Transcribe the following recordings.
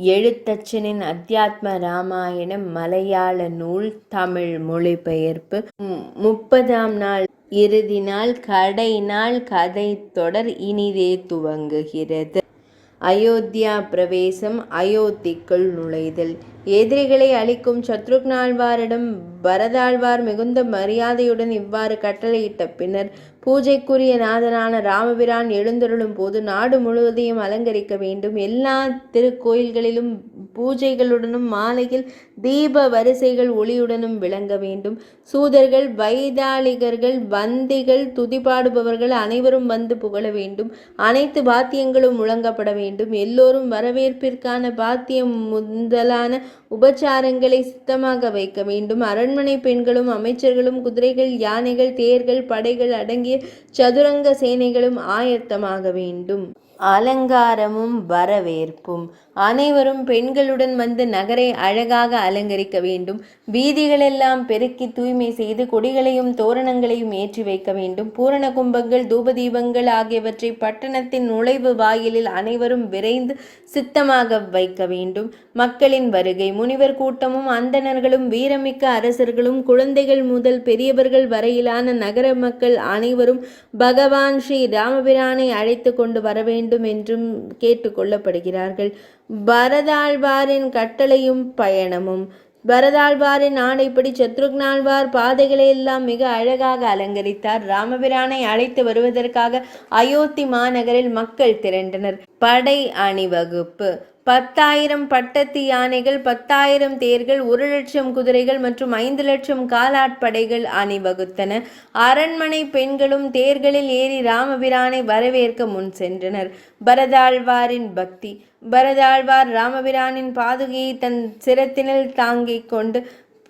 எழுத்தச்சனின் அத்தியாத்ம ராமாயணம் மலையாள நூல் தமிழ் மொழிபெயர்ப்பு. 30ஆம் நாள் இறுதி நாள் கடை நாள் கதை தொடர் இனிதே துவங்குகிறது. அயோத்தியா பிரவேசம். அயோத்திக்குள் நுழைதல். எதிரிகளை அழிக்கும் சத்ருக்னாழ்வாரிடம் பரதாழ்வார் மிகுந்த மரியாதையுடன் இவ்வாறு கட்டளையிட்ட பின்னர் பூஜைக்குரிய நாதனான ராமபிரான் எழுந்தருளும் போது நாடு முழுவதையும் அலங்கரிக்க வேண்டும். எல்லா திருக்கோயில்களிலும் பூஜைகளுடனும் மாலையில் தீப வரிசைகள் ஒளியுடனும் விளங்க வேண்டும். சூதர்கள், வைதாளிகர்கள், வந்திகள், துதிபாடுபவர்கள் அனைவரும் வந்து புகழ வேண்டும். அனைத்து பாத்தியங்களும் முழங்கப்பட வேண்டும். எல்லோரும் வரவேற்பிற்கான பாத்தியம் முதலான உபச்சாரங்களை சித்தமாக வைக்க வேண்டும். அரண்மனை பெண்களும் அமைச்சர்களும் குதிரைகள், யானைகள், தேர்கள், படைகள் அடங்கிய சதுரங்க சேனைகளும் ஆயத்தமாக வேண்டும். அலங்காரமும் வரவேற்பும். அனைவரும் பெண்களுடன் வந்து நகரை அழகாக அலங்கரிக்க வேண்டும். வீதிகளெல்லாம் பெருக்கி தூய்மை செய்து கொடிகளையும் தோரணங்களையும் ஏற்றி வைக்க வேண்டும். பூரண கும்பங்கள், தூபதீபங்கள் ஆகியவற்றை பட்டணத்தின் நுழைவு வாயிலில் அனைவரும் விரைந்து சித்தமாக வைக்க வேண்டும். மக்களின் வருகை. முனிவர் கூட்டமும் அந்தணர்களும் வீரமிக்க அரசர்களும் குழந்தைகள் முதல் பெரியவர்கள் வரையிலான நகர மக்கள் அனைவரும் பகவான் ஸ்ரீ ராமபிரானை அழைத்து கொண்டு வர வேண்டும் என்றும் கேட்டுக்கொள்ளப்படுகிறார்கள். பரதாழ்வாரின் கட்டளையும் பயணமும். பரதாழ்வாரின் ஆணைப்படி சத்ருக்னாழ்வார் பாதைகளை எல்லாம் மிக அழகாக அலங்கரித்தார். ராமபிரானை அழைத்து வருவதற்காக அயோத்தி மாநகரில் மக்கள் திரண்டனர். படை அணிவகுப்பு. 10,000 பட்டத்து யானைகள், 10,000 தேர்கள், 1,00,000 குதிரைகள் மற்றும் 5 லட்சம் காலாட்படைகள் அணிவகுத்தன. அரண்மனை பெண்களும் தேர்களில் ஏறி ராமபிரானை வரவேற்க முன் சென்றனர். பரதாழ்வாரின் பக்தி. பரதாழ்வார் ராமபிரானின் பாதுகையை தன் சிரத்தினில் தாங்கிக் கொண்டு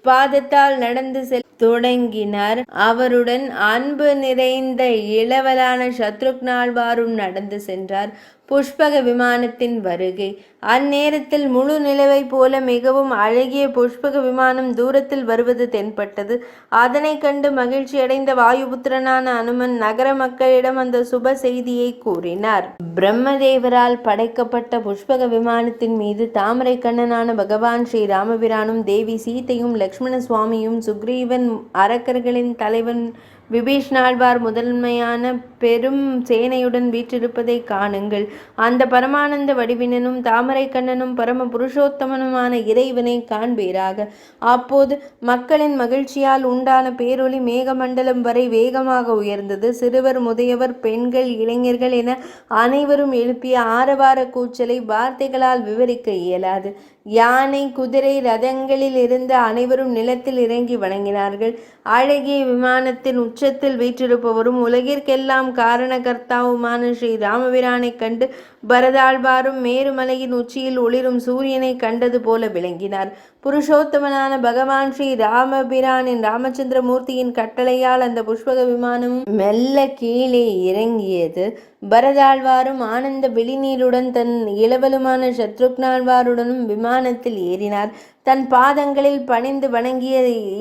பாதத்தால் நடந்து தொடங்கினார். அவருடன் அன்பு நிறைந்த இளவலான சத்ருக்னாழ்வாரும் நடந்து சென்றார். புஷ்பக விமானத்தின் வருகை. அந்நேரத்தில் முழு நிலவை போல மிகவும் அழகிய புஷ்பக விமானம் தூரத்தில் வருவது தென்பட்டது. அதனை கண்டு மகிழ்ச்சியடைந்த வாயுபுத்திரனான அனுமன் நகர மக்களிடம் அந்த சுப செய்தியை கூறினார். பிரம்மதேவரால் படைக்கப்பட்ட புஷ்பக விமானத்தின் மீது தாமரை கண்ணனான பகவான் ஸ்ரீ ராமபிரானும் தேவி சீதையும் லக்ஷ்மண சுவாமியும் சுக்ரீவன் அரக்கர்களின் தலைவன் விபீஷ்ணாழ்வார் முதன்மையான பெரும் சேனையுடன் வீற்றிருப்பதை காணுங்கள். அந்த பரமானந்த வடிவினனும் தாமரை கண்ணனும் பரம புருஷோத்தமனுமான இறைவனை காண்பீராக. அப்போது மக்களின் மகிழ்ச்சியால் உண்டான பேரொளி மேகமண்டலம் வரை வேகமாக உயர்ந்தது. சிறுவர், முதியவர், பெண்கள், இளைஞர்கள் என அனைவரும் எழுப்பிய ஆரவார கூச்சலை வார்த்தைகளால் விவரிக்க இயலாது. யானை, குதிரை, ரதங்களில் இருந்து அனைவரும் நிலத்தில் இறங்கி வணங்கினார்கள். அழகிய விமானத்தின் உச்சத்தில் வீற்றிருப்பவரும் உலகிற்கெல்லாம் காரணகர்த்தாவுமான ஸ்ரீ ராமபிரானை கண்டு பரதாழ்வாரும் மேருமலையின் உச்சியில் ஒளிரும் சூரியனை கண்டது போல விளங்கினார். புருஷோத்தமனான பகவான் ஸ்ரீ ராமபிரானின் ராமச்சந்திரமூர்த்தியின் கட்டளையால் அந்த புஷ்பக விமானமும் மெல்ல கீழே இறங்கியது. பரதாழ்வாரும் ஆனந்த வெளிநீருடன் தன் இளவலுமான சத்ருக்னாழ்வாருடனும் விமானத்தில் ஏறினார். தன் பாதங்களில் பணிந்து வணங்கிய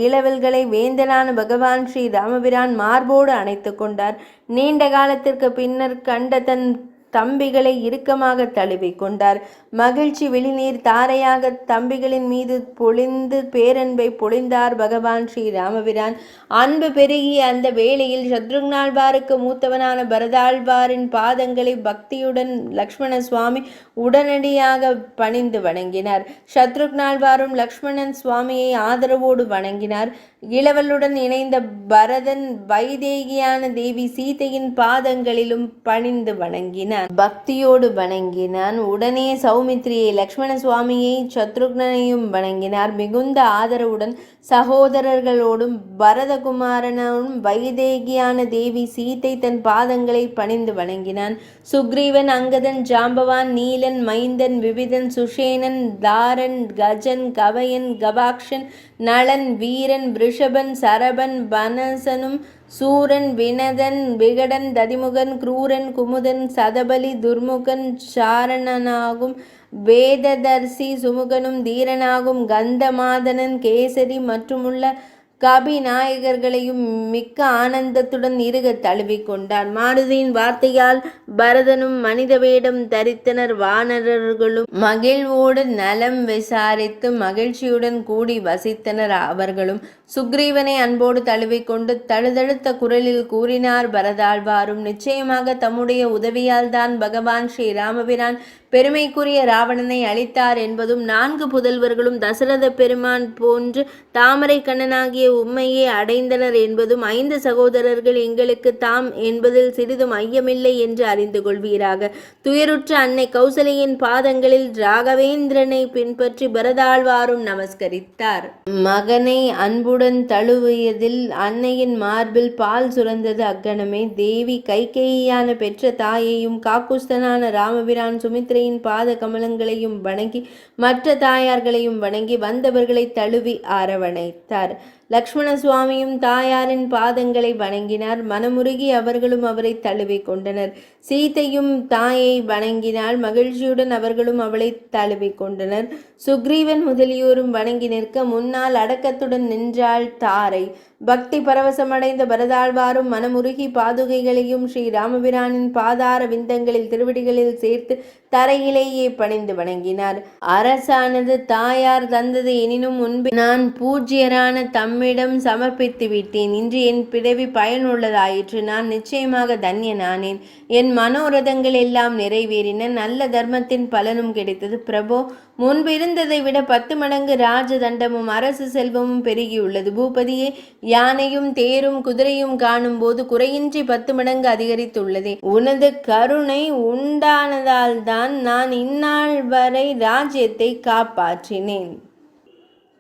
இளவல்களை வேந்தனான பகவான் ஸ்ரீ ராமபிரான் மார்போடு அணைத்து கொண்டார். நீண்ட காலத்திற்கு பின்னர் கண்ட தன் தம்பிகளை இறுக்கமாக தழுவி கொண்டார். மகிழ்ச்சி வெளிநீர் தாரையாக தம்பிகளின் மீது பொழிந்து பேரன்பை பொழிந்தார் பகவான் ஸ்ரீ ராமபிரான். அன்பு பெருகிய அந்த வேளையில் சத்ருக்னாழ்வாருக்கு மூத்தவனான பரதாழ்வாரின் பாதங்களை பக்தியுடன் லக்ஷ்மண சுவாமி உடனடியாக பணிந்து வணங்கினார். சத்ருக்னாழ்வாரும் லக்ஷ்மணன் சுவாமியை ஆதரவோடு வணங்கினார். இளவலுடன் இணைந்த பரதன் வைதேகியான தேவி சீதையின் பாதங்களிலும் பணிந்து வணங்கினான். பக்தியோடு வணங்கினான். உடனே சௌமித்ரியை, லக்ஷ்மண சுவாமியை, சத்ருக்னனையும் வணங்கினார். மிகுந்த ஆதரவுடன் சகோதரர்களோடும் பரதகுமாரனும் வைதேகியான தேவி சீதை தன் பாதங்களை பணிந்து வணங்கினான். சுக்ரீவன், அங்கதன், ஜாம்பவான், நீலன், மைந்தன், விவிதன், சுஷேனன், தாரன், கஜன், கவயன், கபாக்ஷன், நளன், வீரன், ரிஷபன், சரபன், பனசனும், சூரன், வினதன், விகடன், ததிமுகன், குரூரன், குமுதன், சதபலி, துர்முகன், சாரணனாகும் வேததர்சி, சுமுகனும் தீரனாகும் கந்தமாதனன், கேசரி மற்றுமுள்ள கபிநாயகர்களையும் மிக்க ஆனந்தத்துடன் இறுக தழுவிக்கொண்டார். மாருதியின் வார்த்தையால் பரதனும் மனித வேடம் தரித்தனர். வானரர்களும் மகிழ்வோடு நலம் விசாரித்து மகிழ்ச்சியுடன் கூடி வசித்தனர். அவர்களும் சுக்ரீவனை அன்போடு தழுவிக்கொண்டு தழுதழுத்த குரலில் கூறினார் பரதாழ்வாரும், நிச்சயமாக தம்முடைய உதவியால் தான் பகவான் ஸ்ரீ ராமபிரான் பெருமைக்குரிய ராவணனை அழித்தார் என்பதும் 4 புதல்வர்களும் தசரத பெருமான் போன்று தாமரை கண்ணனாகிய உம்மையே அடைந்தனர் என்பதும் 5 சகோதரர்கள் எங்களுக்கு தாம் என்பதில் சிறிதும் ஐயமில்லை என்று அறிந்து கொள்வீராக. துயருற்ற அன்னை கௌசலையின் பாதங்களில் ராகவேந்திரனை பின்பற்றி பரதாழ்வாரும் நமஸ்கரித்தார். மகனை அன்புடன் தழுவியதில் அன்னையின் மார்பில் பால் சுரந்தது. அக்கணமே தேவி கைகேயியான பெற்ற தாயையும் காக்குஸ்தனான ராமபிரான் சுமித்ரையின் பாத கமலங்களையும் வணங்கி மற்ற தாயார்களையும் வணங்கி வந்தவர்களை தழுவி அரவணைத்தார். லக்ஷ்மண சுவாமியும் தாயாரின் பாதங்களை வணங்கினார். மனமுருகி அவர்களும் அவரை தழுவி கொண்டனர். சீதையும் தாயை வணங்கினாள். மகிழ்ச்சியுடன் அவர்களும் அவளை தழுவி கொண்டனர். சுக்ரீவன் முதலியோரும் வணங்கி நிற்க முன்னால் அடக்கத்துடன் நின்றாள் தாரை. பக்தி பரவசமடைந்த பரதாழ்வாரும் மனமுருகி பாதுகைகளையும் ஸ்ரீ ராமபிரானின் பாதார விந்தங்களில் திருவடிகளில் சேர்த்து தரையிலேயே பணிந்து வணங்கினார். அரசானது தாயார் தந்தது எனினும் முன்பு நான் பூஜ்யரான தம்மிடம் சமர்ப்பித்து விட்டேன். இன்று என் பிறவி பயனுள்ளதாயிற்று. நான் நிச்சயமாக தன்யனானேன். என் மனோரதங்கள் எல்லாம் நிறைவேறின. நல்ல தர்மத்தின் பலனும் கிடைத்தது. பிரபோ, முன்பு இருந்ததை விட 10 மடங்கு ராஜ தண்டமும் அரசு செல்வமும் பெருகியுள்ளது. பூபதியே, யானையும் தேரும் குதிரையும் காணும் போது குறையின்றி 10 மடங்கு அதிகரித்துள்ளதே. உனது கருணை உண்டானதால் தான் நான் இந்நாள் வரை ராஜ்யத்தை காப்பாற்றினேன்.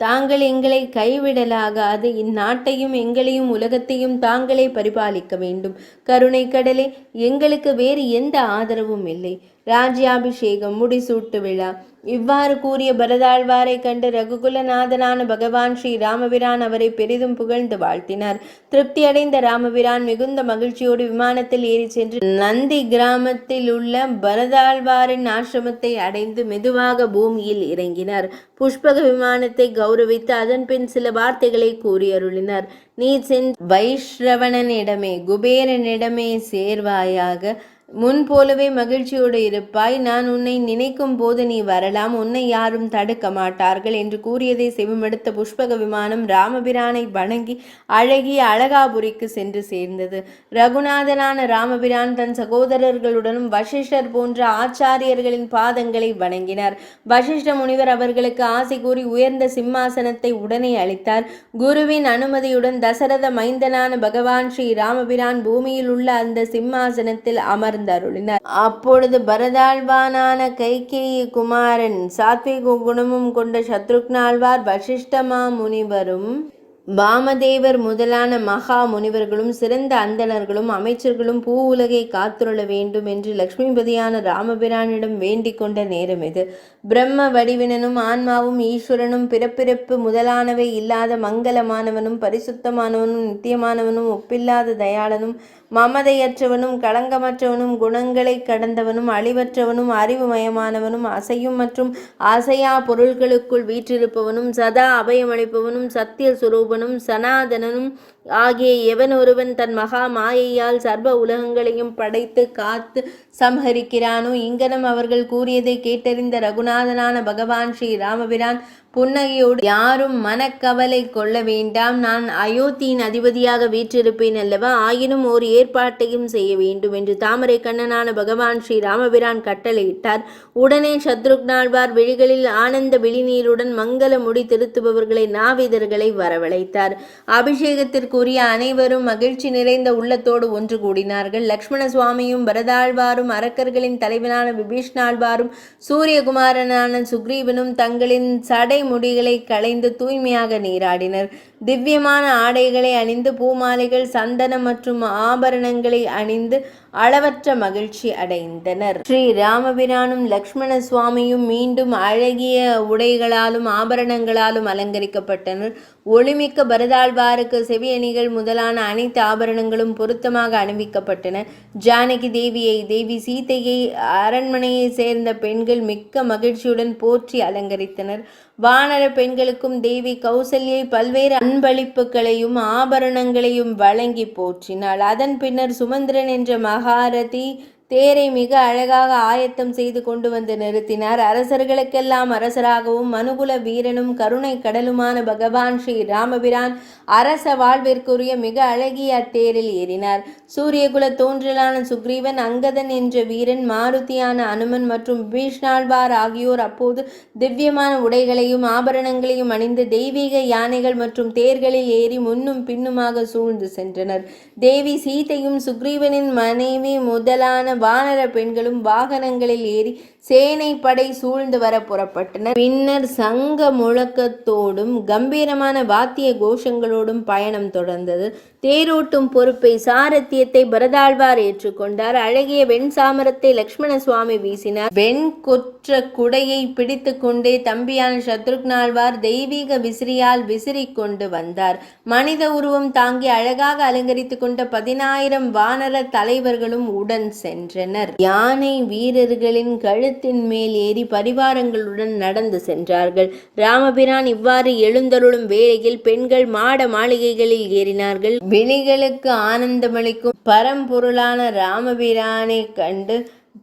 தாங்கள் எங்களை கைவிடலாகாது. இந்நாட்டையும் எங்களையும் உலகத்தையும் தாங்களே பரிபாலிக்க வேண்டும். கருணை கடலே, எங்களுக்கு வேறு எந்த ஆதரவும் இல்லை. ராஜ்யாபிஷேகம், முடிசூட்டு விழா. இவ்வாறு கூறிய பரதாழ்வாரை கண்டு ரகுகுலநாதனான பகவான் ஸ்ரீ ராமபிரான் அவரை பெரிதும் புகழ்ந்து வாழ்த்தினார். திருப்தி அடைந்த ராமபிரான் மிகுந்த மகிழ்ச்சியோடு விமானத்தில் ஏறி சென்று நந்தி கிராமத்தில் உள்ள பரதாழ்வாரின் ஆசிரமத்தை அடைந்து மெதுவாக பூமியில் இறங்கினார். புஷ்பக விமானத்தை கௌரவித்து அதன் பின் சில வார்த்தைகளை கூறி அருளினார். நீ சென்று வைஷ்ரவணனிடமே குபேரனிடமே சேர்வாயாக. முன்போலவே மகிழ்ச்சியோடு இருப்பாய். நான் உன்னை நினைக்கும் போது நீ வரலாம். உன்னை யாரும் தடுக்க மாட்டார்கள் என்று கூறியதை செவிமடுத்த புஷ்பக விமானம் ராமபிரானை வணங்கி அழகிய அழகாபுரிக்கு சென்று சேர்ந்தது. ரகுநாதனான ராமபிரான் தன் சகோதரர்களுடனும் வசிஷ்டர் போன்ற ஆச்சாரியர்களின் பாதங்களை வணங்கினார். வசிஷ்ட முனிவர் அவர்களுக்கு ஆசை கூறி உயர்ந்த சிம்மாசனத்தை உடனே அளித்தார். குருவின் அனுமதியுடன் தசரத மைந்தனான பகவான் ஸ்ரீ ராமபிரான் பூமியில் உள்ள அந்த சிம்மாசனத்தில் அமர்ந்தார். அப்பொழுது பரதாழ்வானான கைகேயி குமாரன் சாத்விக குணமும் கொண்ட சத்ருக்னாழ்வார் வசிஷ்டமா முனிவரும் வாமதேவர் முதலான மகா முனிவர்களும் சிறந்த அந்தணர்களும் அமைச்சர்களும் பூ உலகை காத்துருள வேண்டும் என்று லக்ஷ்மிபதியான ராமபிரானிடம் வேண்டிக் கொண்ட நேரம் இது. பிரம்ம வடிவினனும் ஆன்மாவும் ஈஸ்வரனும் பிறப்பிறப்பு முதலானவை இல்லாத மங்களமானவனும் பரிசுத்தமானவனும் நித்தியமானவனும் ஒப்பில்லாத தயாளனும் மமதையற்றவனும் களங்கமற்றவனும் குணங்களை கடந்தவனும் அழிவற்றவனும் அறிவுமயமானவனும் அசையும் மற்றும் அசையா பொருள்களுக்குள் வீற்றிருப்பவனும் சதா அபயமளிப்பவனும் சத்திய சுரூபனும் சனாதனனும் ஆகிய எவன் ஒருவன் தன் மகா மாயையால் சர்வ உலகங்களையும் படைத்து காத்து சம்ஹரிக்கிறானோ. இங்கனம் அவர்கள் கூறியதை கேட்டறிந்த ரகுநாதனான பகவான் ஸ்ரீ ராமபிரான் புன்னகையோடு, யாரும் மனக்கவலை கொள்ள வேண்டாம். நான் அயோத்தியின் அதிபதியாக வீற்றிருப்பேன் அல்லவா? ஆயினும் ஒரு ஏற்பாட்டையும் செய்ய வேண்டும் என்று தாமரை கண்ணனான பகவான் ஸ்ரீ ராமபிரான் கட்டளையிட்டார். உடனே சத்ருக்னாழ்வார் விழிகளில் ஆனந்த விழிநீருடன் மங்கள முடி திருத்துபவர்களை நாவிதர்களை வரவழைத்தார். அபிஷேகத்திற்குரிய அனைவரும் மகிழ்ச்சி நிறைந்த உள்ளத்தோடு ஒன்று கூடினார்கள். லக்ஷ்மண சுவாமியும் பரதாழ்வாரும் அரக்கர்களின் தலைவனான விபீஷ்ணாழ்வாரும் சூரியகுமாரனான சுக்ரீவனும் தங்களின் சடை முடிகளை களைந்து தூய்மையாக நீராடினர். திவ்யமான ஆடைகளை அணிந்து பூமாலைகள் சந்தனம் மற்றும் ஆபரணங்களை அணிந்து அளவற்ற மகிழ்ச்சி அடைந்தனர். ஸ்ரீ ராமபிரானும் லக்ஷ்மண சுவாமியும் மீண்டும் அழகிய உடைகளாலும் ஆபரணங்களாலும் அலங்கரிக்கப்பட்டனர். ஒளிமிக்க பரதாழ்வாருக்கு செவியணிகள் முதலான அனைத்து ஆபரணங்களும் பொருத்தமாக அணிவிக்கப்பட்டன. ஜானகி தேவியை, தேவி சீதையை அரண்மனையை சேர்ந்த பெண்கள் மிக்க மகிழ்ச்சியுடன் போற்றி அலங்கரித்தனர். வானர பெண்களுக்கும் தேவி கௌசல்யை பல்வேறு அன்பளிப்புகளையும் ஆபரணங்களையும் வழங்கி போற்றினாள். அதன் பின்னர் சுமந்திரன் என்ற மகாரதி தேரை மிக அழகாக ஆயத்தம் செய்து கொண்டு வந்து நிறுத்தினார். அரசர்களுக்கெல்லாம் அரசராகவும் மனுகுல வீரனும் கருணை கடலுமான பகவான் ஸ்ரீ ராமபிரான் அரச வாழ்விற்குரிய மிக அழகிய அத்தேரில் ஏறினார். சூரியகுல தோன்றலான சுக்ரீவன், அங்கதன் என்ற வீரன், மாருதியான அனுமன் மற்றும் பீஷ்ணாழ்வார் ஆகியோர் அப்போது திவ்யமான உடைகளையும் ஆபரணங்களையும் அணிந்து தெய்வீக யானைகள் மற்றும் தேர்களில் ஏறி முன்னும் பின்னுமாக சூழ்ந்து சென்றனர். தேவி சீதையும் சுக்ரீவனின் மனைவி முதலான வானர பெண்களும் வாகனங்களில் ஏறி சேனை படை சூழ்ந்து வர புறப்பட்டனர். பின்னர் சங்க முழக்கத்தோடும் கம்பீரமான வாத்திய கோஷங்களோடும் பயணம் தொடர்ந்தது. தேரோட்டும் பொறுப்பை, சாரத்தியத்தை பரதாழ்வார் ஏற்றுக்கொண்டார். அழகிய வெண் சாமரத்தை லக்ஷ்மண சுவாமி வீசினார். வெண்கொற்ற குடையை பிடித்து கொண்டே தம்பியான சத்ருக்னாழ்வார் தெய்வீக விசிறியால் விசிறி கொண்டு வந்தார். மனித உருவம் தாங்கி அழகாக அலங்கரித்து கொண்ட 10,000 வானர தலைவர்களும் உடன் சென்றனர். யானை வீரர்களின் கழுத்தின் மேல் ஏறி பரிவாரங்களுடன் நடந்து சென்றார்கள். ராமபிரான் இவ்வாறு எழுந்தருளும் வேளையில் பெண்கள் மாட மாளிகைகளில் ஏறினார்கள். விழிகளுக்கு ஆனந்தமளிக்கும் பரம்பொருளான ராமபிரானை கண்டு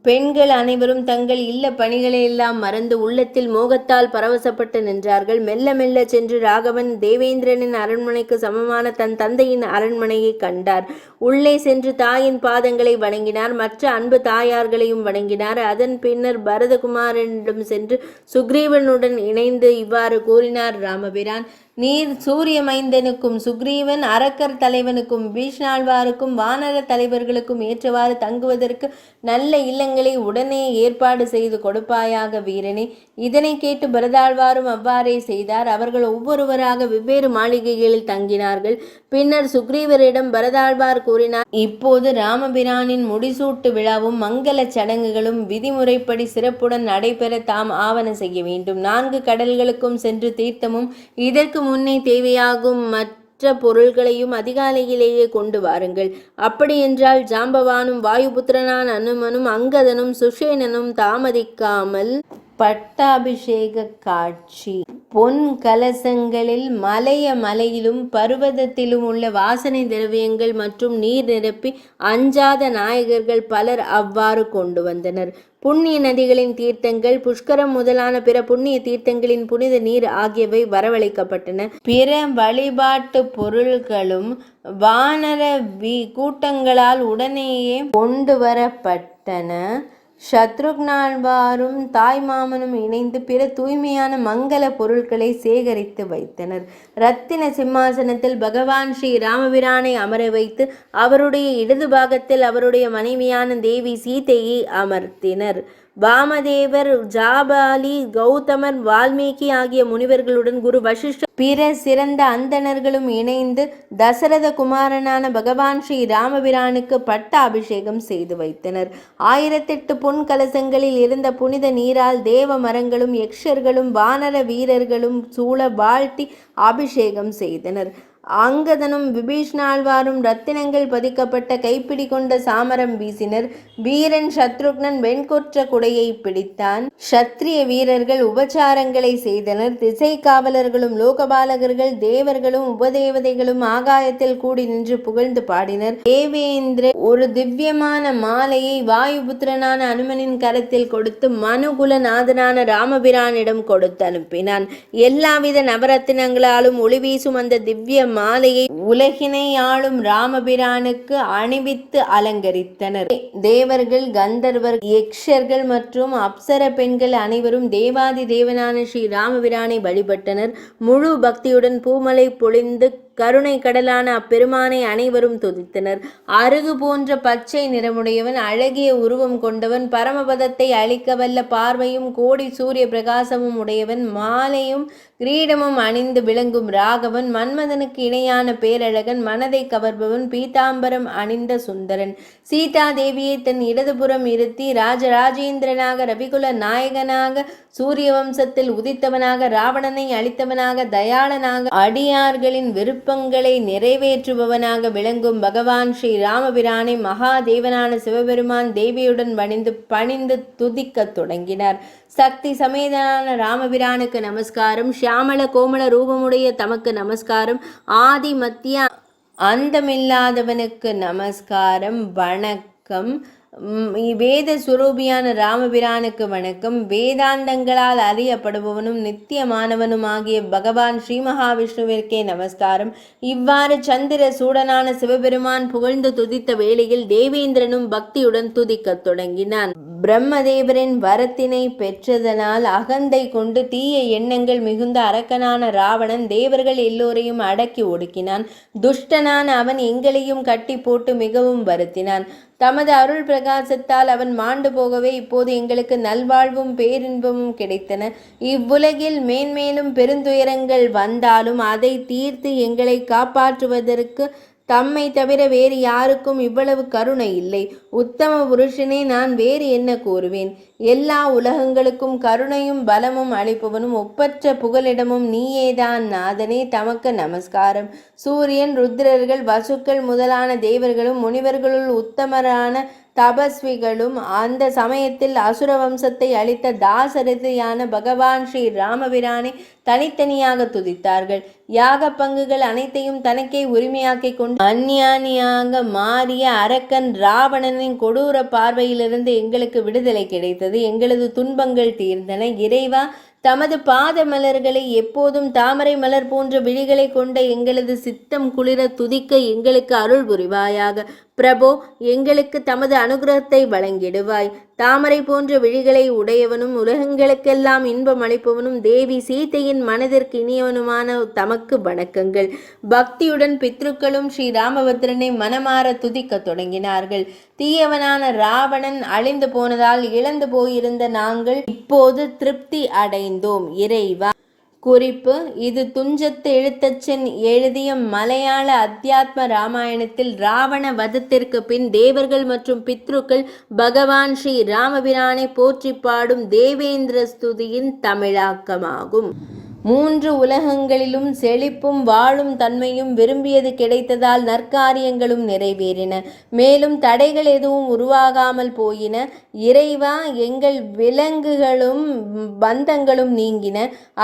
பெண்கள் அனைவரும் தங்கள் இல்ல பணிகளை எல்லாம் மறந்து உள்ளத்தில் மோகத்தால் பரவசப்பட்டு நின்றார்கள். மெல்ல மெல்ல சென்று ராகவன் தேவேந்திரனின் அரண்மனைக்கு சமமான தன் தந்தையின் அரண்மனையை கண்டார். உள்ளே சென்று தாயின் பாதங்களை வணங்கினார். மற்ற அன்பு தாயார்களையும் வணங்கினார். அதன் பின்னர் பரதகுமாரனிடம் சென்று சுக்ரீவனுடன் இணைந்து இவ்வாறு கூறினார் ராமபிரான்: நீர் சூரிய மைந்தனுக்கும் சுக்ரீவன் அரக்கர் தலைவனுக்கும் பீஷ்ணாழ்வாருக்கும் வானர தலைவர்களுக்கும் ஏற்றவாறு தங்குவதற்கு நல்ல இல்லங்களை உடனே ஏற்பாடு செய்து கொடுப்பாயாக வீரனே. இதனை கேட்டு பரதாழ்வாரும் அவ்வாறே செய்தார். அவர்கள் ஒவ்வொருவராக வெவ்வேறு மாளிகைகளில் தங்கினார்கள். பின்னர் சுக்ரீவரிடம் பரதாழ்வார் கூறினார்: இப்போது ராமபிரானின் முடிசூட்டு விழாவும் மங்கள சடங்குகளும் விதிமுறைப்படி சிறப்புடன் நடைபெற தாம் ஆவண செய்ய வேண்டும். 4 கடல்களுக்கும் சென்று தீர்த்தமும் இதற்கு முன்னே தேவையாகும் மற்ற பொருள்களையும் அதிகாலையிலேயே கொண்டு வாருங்கள். அப்படியென்றால் ஜாம்பவானும் வாயுபுத்திரனான அனுமனும் அங்கதனும் சுஷேனனும் தாமதிக்காமல் பட்டாபிஷேக காட்சி. பொன் கலசங்களில் மலையிலும் பர்வதத்திலும் உள்ள வாசனை திரவியங்கள் மற்றும் நீர் நிரப்பி அஞ்சாத நாயகர்கள் பலர் அவ்வாறு கொண்டு வந்தனர். புண்ணிய நதிகளின் தீர்த்தங்கள், புஷ்கரம் முதலான பிற புண்ணிய தீர்த்தங்களின் புனித நீர் ஆகியவை வரவழைக்கப்பட்டன. பிற வழிபாட்டு பொருள்களும் வானர கூட்டங்களால் உடனேயே கொண்டு வரப்பட்டன. சத்ருக்னாழ்வாரும் தாய்மாமனும் இணைந்து பிற தூய்மையான மங்கள பொருட்களை சேகரித்து வைத்தனர். ரத்தின சிம்மாசனத்தில் பகவான் ஸ்ரீ ராமபிரானை அமர வைத்து அவருடைய இடது பாகத்தில் அவருடைய மனைவியான தேவி சீதையை அமர்த்தினர். வாமதேவர், ஜாபாலி, கௌதமர், வால்மீகி ஆகிய முனிவர்களுடன் குரு வசிஷ்டர் பிற சிறந்த அந்தணர்களும் இணைந்து தசரத குமாரனான பகவான் ஸ்ரீ ராமபிரானுக்கு பட்ட அபிஷேகம் செய்து வைத்தனர். 1008 பொன் கலசங்களில் இருந்த புனித நீரால் தேவ மரங்களும் யக்ஷர்களும் வானர வீரர்களும் சூழ வாழ்த்தி அபிஷேகம் செய்தனர். அங்கதனும் விபீஷ்ணாழ்வாரும் ரத்தினங்கள் பதிக்கப்பட்ட கைப்பிடி கொண்ட சாமரம் வீசினர். வீரன் சத்ருக்னன் வெண்கொற்ற குடையை பிடித்தான். சத்திரிய வீரர்கள் உபச்சாரங்களை செய்தனர். திசை காவலர்களும் லோகபாலகர்கள் தேவர்களும் உபதேவதைகளும் ஆகாயத்தில் கூடி நின்று புகழ்ந்து பாடினர். தேவேந்திர ஒரு திவ்யமான மாலையை வாயுபுத்திரனான அனுமனின் கரத்தில் கொடுத்து மனுகுலநாதனான ராமபிரானிடம் கொடுத்து அனுப்பினான். எல்லாவித நவரத்தினங்களாலும் ஒளி வீசும் அந்த திவ்ய மாலையை உலகினை ஆளும் ராமபிரானுக்கு அணிவித்து அலங்கரித்தனர். தேவர்கள், கந்தர்வர், யக்ஷர்கள் மற்றும் அப்சர பெண்கள் அனைவரும் தேவாதி தேவனான ஸ்ரீ ராமபிரானை வழிபட்டனர். முழு பக்தியுடன் பூமலை பொழிந்து கருணை கடலான அப்பெருமானை அனைவரும் துதித்தனர். அருகு போன்ற பச்சை நிறமுடையவன், அழகிய உருவம் கொண்டவன், பரமபதத்தை அளிக்க வல்ல பார்வையும் கோடி சூரிய பிரகாசமும் உடையவன், மாலையும் கிரீடமும் அணிந்து விளங்கும் ராகவன், மன்மதனுக்கு இணையான பேரழகன், மனதை கவர்பவன், பீதாம்பரம் அணிந்த சுந்தரன், சீதா தேவியை தன் இடதுபுறம் இருத்தி ராஜராஜேந்திரனாக ரவிகுல நாயகனாக சூரிய வம்சத்தில் உதித்தவனாக, ராவணனை அழித்தவனாக, தயாளனாக, அடியார்களின் விருப்பங்களை நிறைவேற்றுபவனாக விளங்கும் பகவான் ஸ்ரீ ராமபிரானை மகாதேவனான சிவபெருமான் தேவியுடன் பணிந்து துதிக்கத் தொடங்கினார். சக்தி சமேதனான ராமபிரானுக்கு நமஸ்காரம். ஷியாமள கோமள ரூபமுடைய தமக்கு நமஸ்காரம். ஆதி மத்திய அந்தமில்லாதவனுக்கு நமஸ்காரம், வணக்கம். வேத சுரூபியான ராமபிரானுக்கு வணக்கம். வேதாந்தங்களால் அறியப்படுபவனும் நித்தியமானவனுமாகிய பகவான் ஸ்ரீ மகாவிஷ்ணுவிற்கே நமஸ்காரம். இவ்வாறு சந்திர சூடனான சிவபெருமான் புகழ்ந்து துதித்த வேளையில் தேவேந்திரனும் பக்தியுடன் துதிக்கத் தொடங்கினான். பிரம்மதேவரின் வரத்தினை பெற்றதனால் அகந்தை கொண்டு தீய எண்ணங்கள் மிகுந்த அரக்கனான ராவணன் தேவர்கள் எல்லோரையும் அடக்கி ஒடுக்கினான். துஷ்டனான அவன் எங்களையும் கட்டி போட்டு மிகவும் வருத்தினான். தமது அருள் பிரகாசத்தால் அவன் மாண்டு போகவே இப்போது எங்களுக்கு நல்வாழ்வும் பேரின்பமும் கிடைத்தன. இவ்வுலகில் மேன்மேலும் பெருந்துயரங்கள் வந்தாலும் அதை தீர்த்து எங்களை காப்பாற்றுவதற்கு தம்மை தவிர வேறு யாருக்கும் இவ்வளவு கருணை இல்லை. உத்தம புருஷனே, நான் வேறு என்ன கூறுவேன்? எல்லா உலகங்களுக்கும் கருணையும் பலமும் அளிப்பவனும் ஒப்பற்ற புகலிடமும் நீயேதான் நாதனே, தமக்கு நமஸ்காரம். சூரியன், ருத்ரர்கள், வசுக்கள் முதலான தேவர்களும் முனிவர்களுள் உத்தமரான தபஸ்விகளும் அந்த சமயத்தில் அசுர வம்சத்தை அளித்த தாசரதியான பகவான் ஸ்ரீ ராமபிரானை தனித்தனியாக துதித்தார்கள். யாக பங்குகள் அனைத்தையும் தனக்கே உரிமையாக்கி கொண்டு அஞ்ஞானியாக மாறிய அரக்கன் ராவணனின் கொடூர பார்வையிலிருந்து எங்களுக்கு விடுதலை கிடைத்தது. எங்களது துன்பங்கள் தீர்ந்தன. இறைவா, தமது பாத மலர்களை எப்போதும் தாமரை மலர் போன்ற விழிகளை கொண்ட எங்களது சித்தம் குளிர துதிக்க எங்களுக்கு அருள் புரிவாயாக. பிரபோ, எங்களுக்கு தமது அனுகிரகத்தை வழங்கிடுவாய். தாமரை போன்ற விழிகளை உடையவனும் உலகங்களுக்கெல்லாம் இன்பம் அளிப்பவனும் தேவி சீதையின் மனதிற்கு இனியவனுமான தமக்கு வணக்கங்கள். பக்தியுடன் பித்ருக்களும் ஸ்ரீ ராமபத்ரனை மனமாற துதிக்க தொடங்கினார்கள். தீயவனான ராவணன் அழிந்து போனதால் இழந்து போயிருந்த நாங்கள் இப்போது திருப்தி அடைந்தோம். இறைவா. குறிப்பு: இது துஞ்சத்து எழுத்தச்சன் எழுதிய மலையாள அத்தியாத்ம ராமாயணத்தில் ராவண வதத்திற்கு பின் தேவர்கள் மற்றும் பித்ருக்கள் பகவான் ஸ்ரீ ராமபிரானை போற்றி பாடும் தேவேந்திர ஸ்துதியின் தமிழாக்கமாகும். 3 உலகங்களிலும் செழிப்பும் வாழும் தன்மையும் விரும்பியது கிடைத்ததால் நற்காரியங்களும் நிறைவேறின. மேலும் தடைகள் எதுவும் உருவாகாமல் போயின. இறைவா, எங்கள் விலங்குகளும் பந்தங்களும் நீங்கின.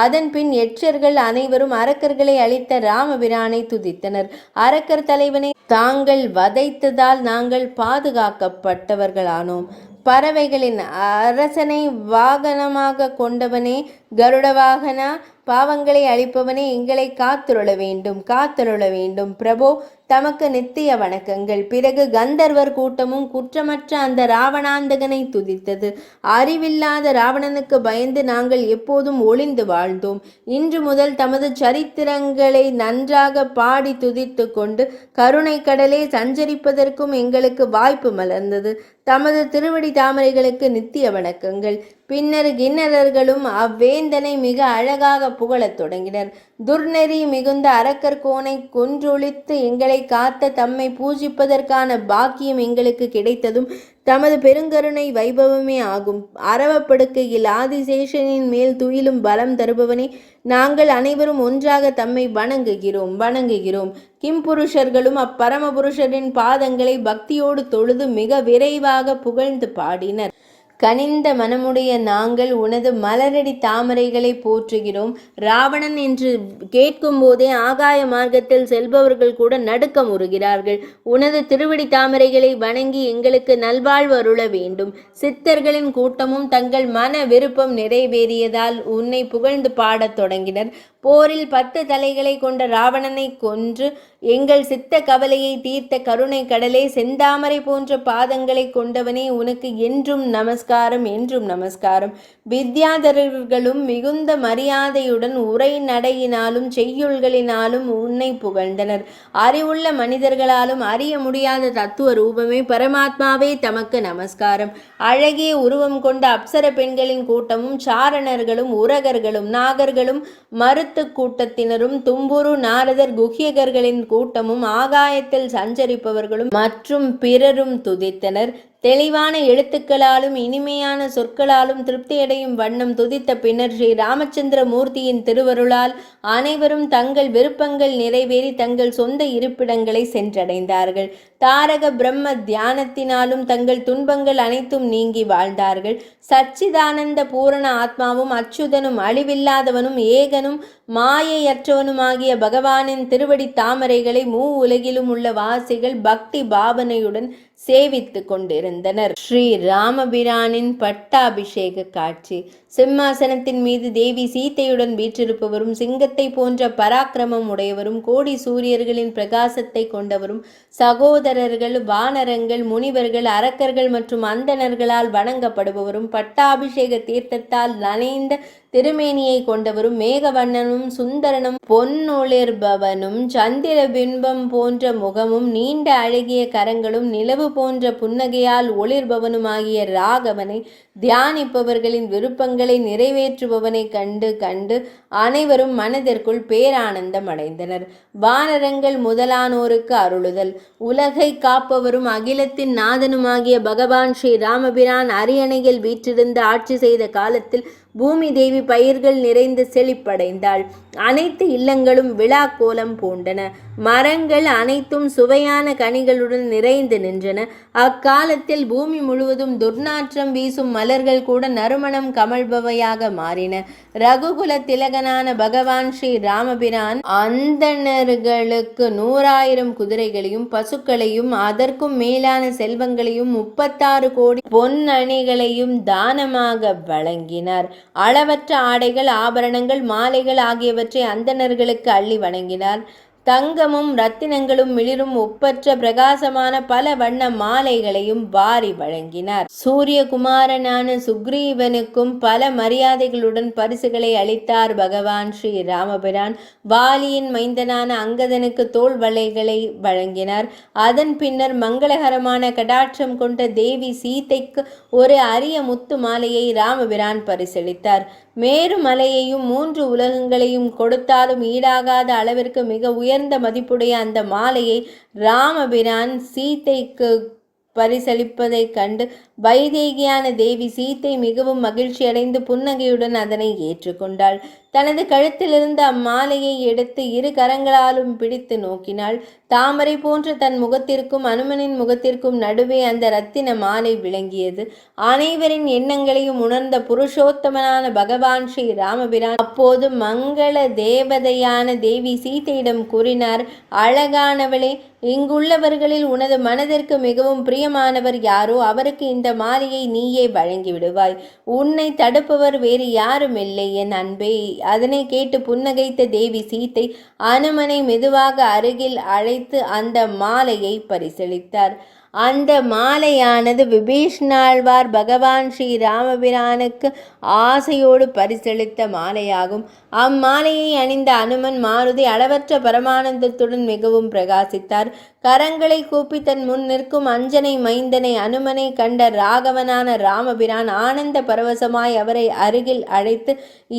அதன் பின் எச்சர்கள் அனைவரும் அரக்கர்களை அழித்த ராமபிரானை துதித்தனர். அரக்கர் தலைவனை தாங்கள் வதைத்ததால் நாங்கள் பாதுகாக்கப்பட்டவர்களானோம். பறவைகளின் அரசனை வாகனமாக கொண்டவனே, கருட வாகனா, பாவங்களை அழிப்பவனே, எங்களை காத்துருள வேண்டும். பிரபோ, தமக்கு நித்திய வணக்கங்கள். பிறகு கந்தர்வர் கூட்டமும் குற்றமற்ற அந்த ராவணாந்தகனை துதித்தது. அறிவில்லாத ராவணனுக்கு பயந்து நாங்கள் எப்போதும் ஒளிந்து வாழ்ந்தோம். இன்று முதல் தமது சரித்திரங்களை நன்றாக பாடி துதித்து கொண்டு கருணை கடலே சஞ்சரிப்பதற்கும் எங்களுக்கு வாய்ப்பு மலர்ந்தது. தமது திருவடி தாமரைகளுக்கு நித்திய வணக்கங்கள். பின்னர் கிண்ணறர்களும் அவ்வேந்தனை மிக அழகாக புகழத் தொடங்கினர். துர்நெறி மிகுந்த அரக்கர் கோனை கொன்றொழித்து எங்களை காத்த தம்மை பூஜிப்பதற்கான பாக்கியம் எங்களுக்கு கிடைத்ததும் தமது பெருங்கருணை வைபவமே ஆகும். அரவப்படுக்கையில் ஆதிசேஷனின் மேல் துயிலும் பலம் தருபவனே, நாங்கள் அனைவரும் ஒன்றாக தம்மை வணங்குகிறோம். கிம்புருஷர்களும் அப்பரமபுருஷரின் பாதங்களை பக்தியோடு தொழுது மிக விரைவாக புகழ்ந்து பாடினர். கனிந்த மனமுடைய நாங்கள் உனது மலரடி தாமரைகளை போற்றுகிறோம். ராவணன் என்று கேட்கும் போதே ஆகாய மார்க்கத்தில் செல்பவர்கள் கூட நடுக்கம் உறுகிறார்கள். உனது திருவடி தாமரைகளை வணங்கி எங்களுக்கு நல்வாழ்வு அருள வேண்டும். சித்தர்களின் கூட்டமும் தங்கள் மன விருப்பம் நிறைவேறியதால் உன்னை புகழ்ந்து பாடத் தொடங்கினர். போரில் 10 தலைகளை கொண்ட ராவணனை கொன்று எங்கள் சித்த கவலையை தீர்த்த கருணை கடலே, செந்தாமரை போன்ற பாதங்களை கொண்டவனே, உனக்கு என்றும் நமஸ்காரம். வித்யாதரர்களும் மிகுந்த மரியாதையுடன் உரை நடையினாலும் செய்யுள்களினாலும் உன்னை புகழ்ந்தனர். அறிவுள்ள மனிதர்களாலும் அறிய முடியாத தத்துவ ரூபமே பரமாத்மாவே, தமக்கு நமஸ்காரம். அழகிய உருவம் கொண்ட அப்சர பெண்களின் கூட்டமும் சாரணர்களும் உரகர்களும் நாகர்களும் மருத்து கூட்டத்தினரும் தும்புரு நாரதர் குஹ்யகர்களின் கூட்டமும் ஆகாயத்தில் சஞ்சரிப்பவர்களும் மற்றும் பிறரும் துதித்தனர். தெளிவான எழுத்துக்களாலும் இனிமையான சொற்களாலும் திருப்தியடையும் வண்ணம் துதித்த பின்னர் ஸ்ரீ ராமச்சந்திர மூர்த்தியின் திருவருளால் அனைவரும் தங்கள் விருப்பங்கள் நிறைவேறி தங்கள் சொந்த இருப்பிடங்களை சென்றடைந்தார்கள். தாரக பிரம்ம தியானத்தினாலும் தங்கள் துன்பங்கள் அனைத்தும் நீங்கி வாழ்ந்தார்கள். சச்சிதானந்த பூரண ஆத்மாவும் அச்சுதனும் அழிவில்லாதவனும் ஏகனும் மாயையற்றவனுமாகிய பகவானின் திருவடி தாமரைகளை உலகிலும் உள்ள வாசிகள் பக்தி பாவனையுடன் சேவித்து கொண்டிருந்தனர். ஸ்ரீ ராமபிரானின் பட்டாபிஷேக காட்சி. சிம்மாசனத்தின் மீது தேவி சீதையுடன் வீற்றிருப்பவரும் சிங்கத்தை போன்ற பராக்கிரமம் உடையவரும் கோடி சூரியர்களின் பிரகாசத்தை கொண்டவரும் சகோதரர்கள் வானரங்கள் முனிவர்கள் அரக்கர்கள் மற்றும் அந்தணர்களால் வணங்கப்படுபவரும் பட்டாபிஷேக தீர்த்தத்தால் நனைந்த திருமேனியை கொண்டவரும் மேகவண்ணனும் சுந்தரனும் பொன்னொளிர்பவனும் சந்திர பிம்பம் போன்ற முகமும் நீண்ட அழகிய கரங்களும் நிலவு போன்ற புன்னகையால் ஒளிர்பவனுமாகிய ராகவனை தியானிப்பவர்களின் விருப்பங்களை நிறைவேற்றுபவனை கண்டு அனைவரும் மனதிற்குள் பேரானந்தம் அடைந்தனர். வானரங்கள் முதலானோருக்கு அருளுதல். உலகை காப்பவரும் அகிலத்தின் நாதனுமாகிய பகவான் ஸ்ரீ ராமபிரான் அரியணையில் வீற்றிருந்து ஆட்சி செய்த காலத்தில் பூமி தேவி பயிர்கள் நிறைந்து செழிப்படைந்தாள். அனைத்து இல்லங்களும் விழா கோலம் பூண்டன. மரங்கள் அனைத்தும் சுவையான கனிகளுடன் நிறைந்து நின்றன. அக்காலத்தில் பூமி முழுவதும் துர்நாற்றம் வீசும் மலர்கள் கூட நறுமணம் கமழ்பவையாக மாறின. ரகுகுல திலகனான பகவான் ஸ்ரீ ராமபிரான் அந்தணர்களுக்கு 100,000 குதிரைகளையும் பசுக்களையும் அதற்கும் மேலான செல்வங்களையும் 36 கோடி பொன்னணிகளையும் தானமாக வழங்கினார். அளவற்ற ஆடைகள் ஆபரணங்கள் மாலைகள் ஆகியவற்றை அந்தணர்களுக்கு அள்ளி வழங்கினார். தங்கமும் ரத்தினங்களும் மிளிரும் ஒப்பற்ற பிரகாசமான பல வண்ண மாலைகளையும் வாரி வழங்கினார். சூரியகுமாரனான சுக்ரீவனுக்கும் பல மரியாதைகளுடன் பரிசுகளை அளித்தார் பகவான் ஸ்ரீ ராமபிரான். வாலியின் மைந்தனான அங்கதனுக்கு தோள் வளைகளை வழங்கினார். அதன் பின்னர் மங்களகரமான கடாட்சம் கொண்ட தேவி சீதைக்கு ஒரு அரிய முத்து மாலையை ராமபிரான் பரிசளித்தார். மேரு மலையையும் 3 உலகங்களையும் கொடுத்தாலும் ஈடாகாத அளவிற்கு மிக உயர்ந்த மதிப்புடைய அந்த மாலையை ராமபிரான் சீதைக்கு பரிசளிப்பதைக் கண்டு வைதேகியான தேவி சீதை மிகவும் மகிழ்ச்சி அடைந்து புன்னகையுடன் அதனை ஏற்றுக்கொண்டாள். தனது கழுத்திலிருந்து அம்மாலையை எடுத்து 2 கரங்களாலும் பிடித்து நோக்கினாள். தாமரை போன்ற தன் முகத்திற்கும் அனுமனின் முகத்திற்கும் நடுவே அந்த இரத்தின மாலை விளங்கியது. அனைவரின் எண்ணங்களையும் உணர்ந்த புருஷோத்தமனான பகவான் ஸ்ரீ ராமபிரான் அப்போது மங்கள தேவதையான தேவி சீதையிடம் கூறினார், அழகானவளே, இங்குள்ளவர்களில் உனது மனதிற்கு மிகவும் பிரியமானவர் யாரோ அவருக்கு இந்த மாலையை நீயே வழங்கிவிடுவாய். உன்னை தடுப்பவர் வேறு யாரும் இல்லை என் அன்பே. அதனை கேட்டு புன்னகைத்த தேவி சீதை அனுமனை மெதுவாக அருகில் அழைத்து அந்த மாலையை பரிசளித்தார். அந்த மாலையானது விபீஷ்ணாழ்வார் பகவான் ஸ்ரீ ராமபிரானுக்கு ஆசையோடு பரிசளித்த மாலையாகும். அம்மாலையை அணிந்த அனுமன் மாருதி அளவற்ற பரமானந்தத்துடன் மிகவும் பிரகாசித்தார். கரங்களை கூப்பி தன் முன் நிற்கும் அஞ்சனை மைந்தனை அனுமனை கண்ட ராகவனான ராமபிரான் ஆனந்த பரவசமாய் அவரை அருகில் அழைத்து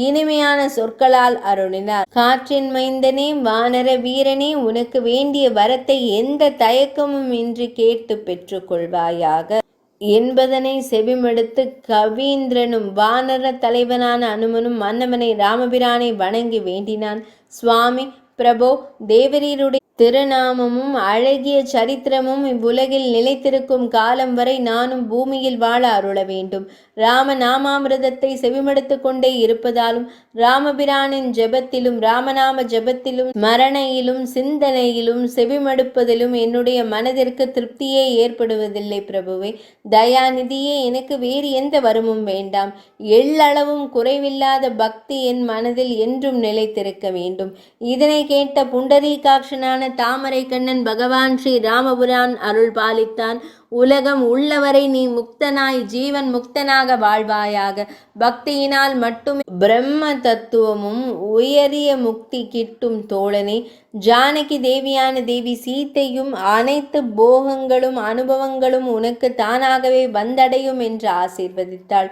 இனிமையான சொற்களால் அருளினார். காற்றின் மைந்தனே, வானர வீரனே, உனக்கு வேண்டிய வரத்தை எந்த தயக்கமும் இன்றி கேட்டு பெற்றுக்கொள்வாயாக என்பதனை செவிமடுத்து கவீந்திரனும் வானர தலைவனான அனுமனும் மன்னவனை ராமபிரானை வணங்கி வேண்டினான். சுவாமி பிரபோ, தேவரீருடைய திருநாமமும் அழகிய சரித்திரமும் இவ்வுலகில் நிலைத்திருக்கும் காலம் வரை நானும் பூமியில் வாழ அருள வேண்டும். ராமநாமாமிரதத்தை செவிமடுத்து கொண்டே இருப்பதாலும் ராமபிரானின் ஜெபத்திலும் ராமநாம ஜெபத்திலும் மரணையிலும் சிந்தனையிலும் செவிமடுப்பதிலும் என்னுடைய மனதிற்கு திருப்தியே ஏற்படுவதில்லை. பிரபுவே, தயாநிதியே, எனக்கு வேறு எந்த வரமும் வேண்டாம். எள்ளளவும் குறைவில்லாத பக்தி என் மனதில் என்றும் நிலைத்திருக்க வேண்டும். இதனை கேட்ட புண்டரீகாட்சனான தாமரை கண்ணன் பகவான் ஸ்ரீ ராமபிரான் அருள் பாலித்தான். உலகம் உள்ளவரை நீ முக்தனாய் ஜீவன் முக்தனாக வாழ்வாயாக. பக்தியினால் மட்டுமே பிரம்ம தத்துவமும் உயரிய முக்தி கிட்டும் தோழனே. ஜானகி தேவியான தேவி சீதையும் அனைத்து போகங்களும் அனுபவங்களும் உனக்கு தானாகவே வந்தடையும் என்று ஆசீர்வதித்தாள்.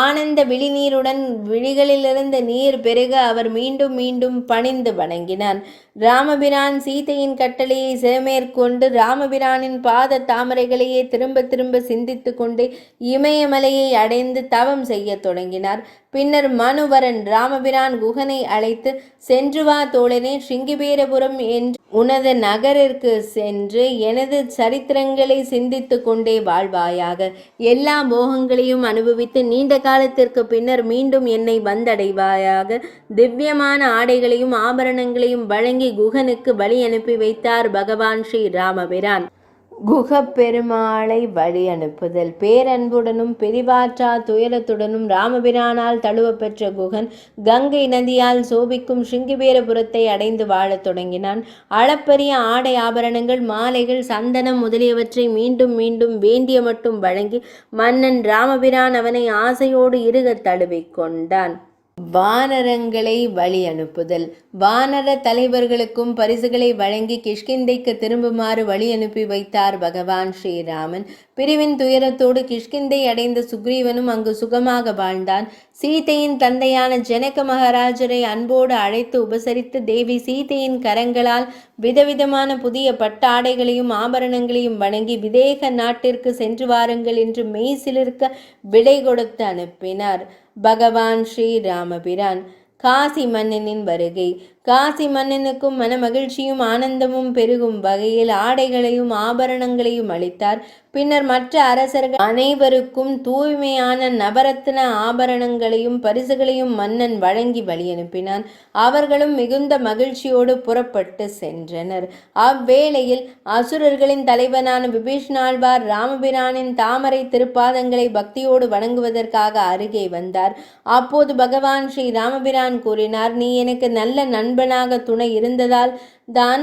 ஆனந்த விழிநீருடன் விழிகளிலிருந்து நீர் பெருக அவர் மீண்டும் மீண்டும் பணிந்து வணங்கினான். ராமபிரான் சீதையின் கட்டளையை சிறமேற்கொண்டு ராமபிரானின் பாத தாமரைகளையே திரும்ப திரும்ப சிந்தித்து கொண்டே இமயமலையை அடைந்து தவம் செய்ய தொடங்கினார். பின்னர் மனுவரன் ராமபிரான் குகனை அழைத்து, சென்று வா தோழனே, ஸ்ருங்கிபேரபுரம் என்ற உனது நகரிற்கு சென்று எனது சரித்திரங்களை சிந்தித்து கொண்டே வாழ்வாயாக. எல்லா போகங்களையும் அனுபவித்து நீண்ட காலத்திற்கு பின்னர் மீண்டும் என்னை வந்தடைவாயாக. திவ்யமான ஆடைகளையும் ஆபரணங்களையும் வழங்கி குகனுக்கு வழி அனுப்பி வைத்தார் பகவான் ஸ்ரீ ராமபிரான். குகப்பெருமாளை வழி அனுப்புதல். பேரன்புடனும் பிரிவாற்றா துயரத்துடனும் ராமபிரானால் தழுவப்பெற்ற குகன் கங்கை நதியால் சோபிக்கும் ஸ்ருங்கிபேரபுரத்தை அடைந்து வாழத் தொடங்கினான். அளப்பரிய ஆடை ஆபரணங்கள், மாலைகள், சந்தனம் முதலியவற்றை மீண்டும் மீண்டும் வேண்டிய மட்டும் வழங்கி மன்னன் ராமபிரான் அவனை ஆசையோடு இறுகத் தழுவிக்கொண்டான். வானரங்களை வழி அனுப்புதல். வானர தலைவர்களுக்கும் பரிசுகளை வழங்கி கிஷ்கிந்தைக்கு திரும்புமாறு வழி அனுப்பி வைத்தார் பகவான் ஸ்ரீராமன். பிரிவின் துயரத்தோடு கிஷ்கிந்தை அடைந்த சுக்ரீவனும் அங்கு சுகமாக வாழ்ந்தான். சீதையின் தந்தையான ஜனக மகாராஜரை அன்போடு அழைத்து உபசரித்து தேவி சீதையின் கரங்களால் விதவிதமான புதிய பட்டாடைகளையும் ஆபரணங்களையும் வணங்கி விதேக நாட்டிற்கு சென்று வாருங்கள் என்று மெய்சிலிருக்க விடை கொடுத்து அனுப்பினார் பகவான் ஸ்ரீ ராமபிரான். காசி மன்னனின் வருகை. காசி மன்னனுக்கும் மன மகிழ்ச்சியும் ஆனந்தமும் பெருகும் வகையில் ஆடைகளையும் ஆபரணங்களையும் அளித்தார். பின்னர் மற்ற அரசர்கள் அனைவருக்கும் தூய்மையான நவரத்ன ஆபரணங்களையும் பரிசுகளையும் மன்னன் வழங்கி வழி அனுப்பினான். அவர்களும் மிகுந்த மகிழ்ச்சியோடு புறப்பட்டு சென்றனர். அவ்வேளையில் அசுரர்களின் தலைவனான விபீஷ்ணாழ்வார் ராமபிரானின் தாமரை திருப்பாதங்களை பக்தியோடு வணங்குவதற்காக அருகே வந்தார். அப்போது பகவான் ஸ்ரீ ராமபிரான் கூறினார், நீ எனக்கு நல்ல நண்பனாக துணை இருந்ததால் தான்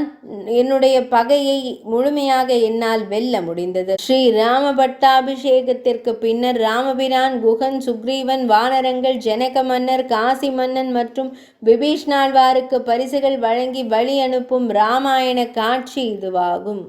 என்னுடைய பகையை முழுமையாக என்னால் வெல்ல முடிந்தது. ஸ்ரீ ராம பட்டாபிஷேகத்திற்கு பின்னர் ராமபிரான், குகன், சுக்ரீவன், வானரங்கள், ஜனக மன்னர், காசி மன்னன் மற்றும் விபீஷ்ணாழ்வாருக்கு பரிசுகள் வழங்கி வழி அனுப்பும் இராமாயண காட்சி இதுவாகும்.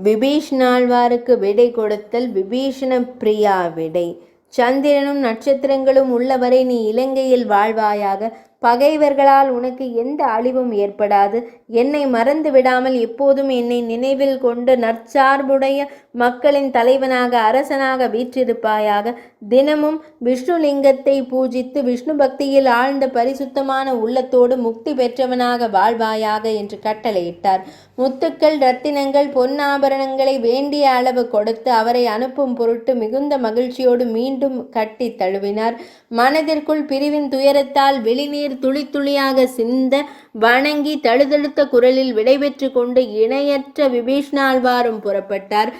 விபீஷ்ணாழ்வாருக்கு விடை கொடுத்தல். விபீஷண பிரியா விடை. சந்திரனும் நட்சத்திரங்களும் உள்ளவரை நீ இலங்கையில் வாழ்வாயாக. பகைவர்களால் உனக்கு எந்த அழிவும் ஏற்படாது. என்னை மறந்து விடாமல் எப்போதும் என்னை நினைவில் கொண்டு நற்சார்புடைய மக்களின் தலைவனாக அரசனாக வீற்றிருப்பாயாக. தினமும் விஷ்ணுலிங்கத்தை பூஜித்து விஷ்ணு பக்தியில் ஆழ்ந்த பரிசுத்தமான உள்ளத்தோடு முக்தி பெற்றவனாக வாழ்வாயாக என்று கட்டளையிட்டார். முத்துக்கள், இரத்தினங்கள், பொன்னாபரணங்களை வேண்டிய அளவு கொடுத்து அவரை அனுப்பும் பொருட்டு மிகுந்த மகிழ்ச்சியோடு மீண்டும் கட்டி தழுவினார். மனதிற்குள் பிரிவின் துயரத்தால் வெளிநீர் துளி துளியாக சிந்த வணங்கி தழுதழுத்த குரலில் விடைபெற்று கொண்டு இணையற்ற விபீஷ்ணாழ்வாரும் புறப்பட்டார்.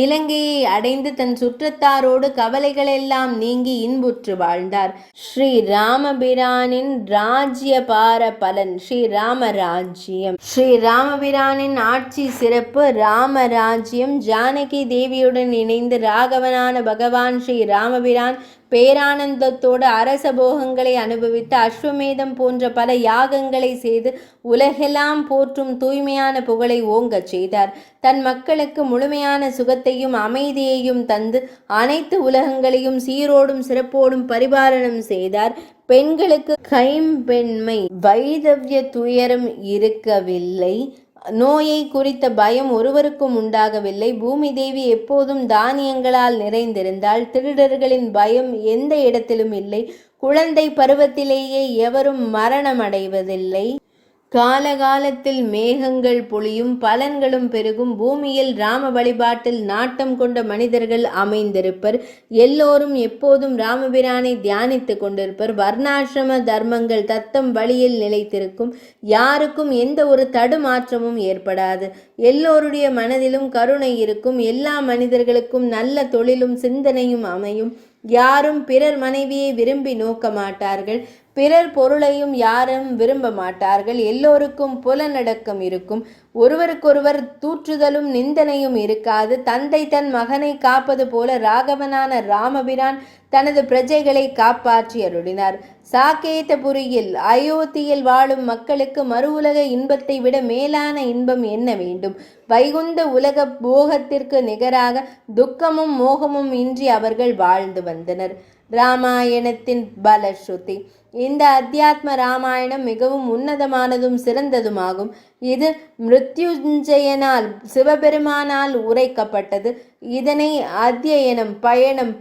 இலங்கையை அடைந்து தன் சுற்றத்தாரோடு கவலைகளெல்லாம் நீங்கி இன்புற்று வாழ்ந்தார். ஸ்ரீ ராமபிரானின் ராஜ்ய பார பலன். ஸ்ரீ ராமராஜ்யம். ஸ்ரீ ராமபிரானின் ஆட்சி சிறப்பு. ராமராஜ்யம். ஜானகி தேவியுடன் இணைந்து ராகவனான பகவான் ஸ்ரீ ராமபிரான் பேரானந்தத்தோடு அரச போகங்களை அனுபவித்து அஸ்வமேதம் போன்ற பல யாகங்களை செய்து உலகெல்லாம் போற்றும் தூய்மையான புகழை ஓங்கச் செய்தார். தன் மக்களுக்கு முழுமையான சுகத்தையும் அமைதியையும் தந்து அனைத்து உலகங்களையும் சீரோடும் சிறப்போடும் பரிபாலனம் செய்தார். பெண்களுக்கு கைம்பெண்மை வைதவ்ய துயரம் இருக்கவில்லை. நோயை குறித்த பயம் ஒருவருக்கும் உண்டாகவில்லை. பூமி தேவி எப்போதும் தானியங்களால் நிறைந்திருந்தால். திருடர்களின் பயம் எந்த இடத்திலும் இல்லை. குழந்தை பருவத்திலேயே எவரும் மரணமடைவதில்லை. காலகாலத்தில் மேகங்கள் பொழியும், பலன்களும் பெருகும். பூமியில் ராம வழிபாட்டில் நாட்டம் கொண்ட மனிதர்கள் அமைந்திருப்பர். எல்லோரும் எப்போதும் ராமபிரானை தியானித்து கொண்டிருப்பர். வர்ணாசிரம தர்மங்கள் தத்தம் வழியில் நிலைத்திருக்கும். யாருக்கும் எந்த ஒரு தடுமாற்றமும் ஏற்படாது. எல்லோருடைய மனதிலும் கருணை இருக்கும். எல்லா மனிதர்களுக்கும் நல்ல தொழிலும் சிந்தனையும் அமையும். யாரும் பிறர் மனைவியை விரும்பி நோக்க மாட்டார்கள். பிறர் பொருளையும் யாரும் விரும்ப மாட்டார்கள். எல்லோருக்கும் புலனடக்கம் இருக்கும். ஒருவருக்கொருவர் தூற்றுதலும் நிந்தனையும் இருக்காது. தந்தை தன் மகனை காப்பது போல ராகவனான ராமபிரான் தனது பிரஜைகளை காப்பாற்றி அருளினார். சாகேதபுரியில் அயோத்தியில் வாழும் மக்களுக்கு மறு உலக இன்பத்தை விட மேலான இன்பம் என்ன வேண்டும்? வைகுந்த உலக போகத்திற்கு நிகராக துக்கமும் மோகமும் இன்றி அவர்கள் வாழ்ந்து வந்தனர். ராமாயணத்தின் பலஸ்ருதி. இந்த அத்தியாத்ம ராமாயணம் மிகவும் உன்னதமானதும் சிறந்ததுமாகும். இது மிருத்யுஞ்சயனால் சிவபெருமானால் உரைக்கப்பட்டது. இதனை அத்தியனம்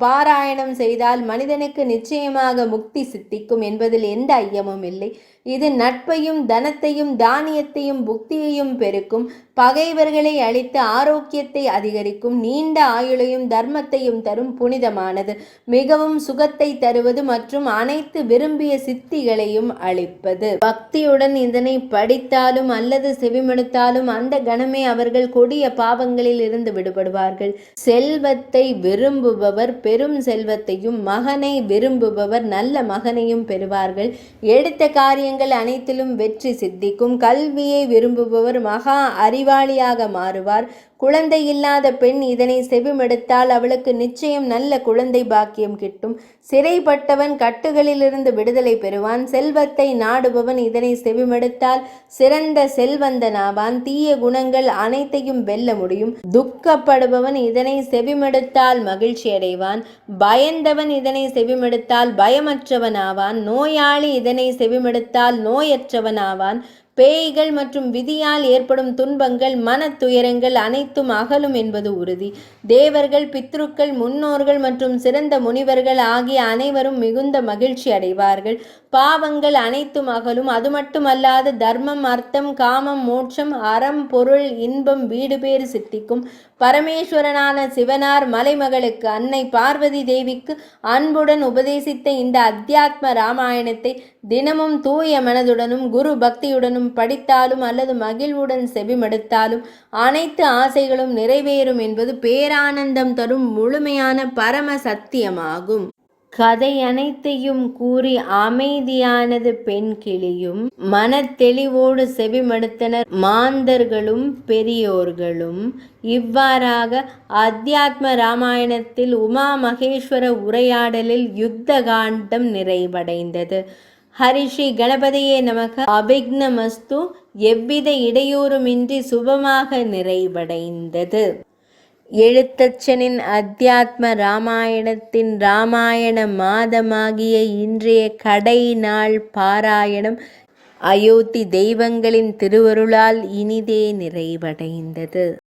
பாராயணம் செய்தால் மனிதனுக்கு நிச்சயமாக முக்தி சித்திக்கும் என்பதில் எந்த ஐயமும் இல்லை. இது நட்பையும் தனத்தையும் தானியத்தையும் புக்தியையும் பெருக்கும், பகைவர்களை அழித்து ஆரோக்கியத்தை அதிகரிக்கும், நீண்ட ஆயுளையும் தர்மத்தையும் தரும் புனிதமானது, மிகவும் சுகத்தை தருவது மற்றும் அனைத்து விரும்பிய சித்திகளையும் அளிப்பது. பக்தியுடன் இதனை படித்தாலும் அல்லது செவிமடுத்தாலும் அந்த கணமே அவர்கள் கொடிய பாவங்களில் இருந்து விடுபடுவார்கள். செல்வத்தை விரும்புபவர் பெரும் செல்வத்தையும், மகனை விரும்புபவர் நல்ல மகனையும் பெறுவார்கள். எடுத்த காரியங்கள் அனைத்திலும் வெற்றி சித்திக்கும். கல்வியை விரும்புபவர் மகா அறிவாளியாக மாறுவார். குழந்தை இல்லாத பெண் இதனை செவிமெடுத்தால் அவளுக்கு நிச்சயம் நல்ல குழந்தை பாக்கியம் கிட்டும். சிறைப்பட்டவன் கட்டுகளிலிருந்து விடுதலை பெறுவான். செல்வத்தை நாடுபவன் இதனை செவிமெடுத்தால் சிறந்த செல்வந்தனாவான். தீய குணங்கள் அனைத்தையும் வெல்ல முடியும். துக்கப்படுபவன் இதனை செவிமெடுத்தால் மகிழ்ச்சி அடைவான். பயந்தவன் இதனை செவிமெடுத்தால் பயமற்றவனாவான். நோயாளி இதனை செவிமெடுத்தால் நோயற்றவனாவான். பேய்கள் மற்றும் விதியால் ஏற்படும் துன்பங்கள், மன துயரங்கள் அனைத்தும் அகலும் என்பது உறுதி. தேவர்கள், பித்ருக்கள், முன்னோர்கள் மற்றும் சிறந்த முனிவர்கள் ஆகிய அனைவரும் மிகுந்த மகிழ்ச்சி அடைவார்கள். பாவங்கள் அனைத்தும் அகலும். அது மட்டுமல்லாது தர்மம், அர்த்தம், காமம், மோட்சம், அறம், பொருள், இன்பம், வீடு பேறு சித்திக்கும். பரமேஸ்வரனான சிவனார் மலைமகளுக்கு அன்னை பார்வதி தேவிக்கு அன்புடன் உபதேசித்த இந்த அத்தியாத்ம ராமாயணத்தை தினமும் தூய மனதுடனும் குரு பக்தியுடனும் படித்தாலும் அல்லது மகிழ்வுடன் செவிமடுத்தாலும் அனைத்து ஆசைகளும் நிறைவேறும் என்பது பேரானந்தம் தரும் முழுமையான பரம சத்தியமாகும். கதை அனைத்தையும் கூறி அமைதியானது பெண் கிளியும். மனத்தெளிவோடு செவிமடுத்தனர் மாந்தர்களும் பெரியோர்களும். இவ்வாறாக அத்தியாத்ம ராமாயணத்தில் உமா மகேஸ்வர உரையாடலில் யுத்த காண்டம் நிறைவடைந்தது. ஹரிஷி கணபதியே நமக. அபிக்னமஸ்து. எவ்வித இடையூறுமின்றி சுபமாக நிறைவடைந்தது. எழுத்தச்சனின் அத்தியாத்ம ராமாயணத்தின் ராமாயண மாதமாகிய இன்றைய கடை நாள் பாராயணம் அயோத்தி தெய்வங்களின் திருவருளால் இனிதே நிறைவடைந்தது.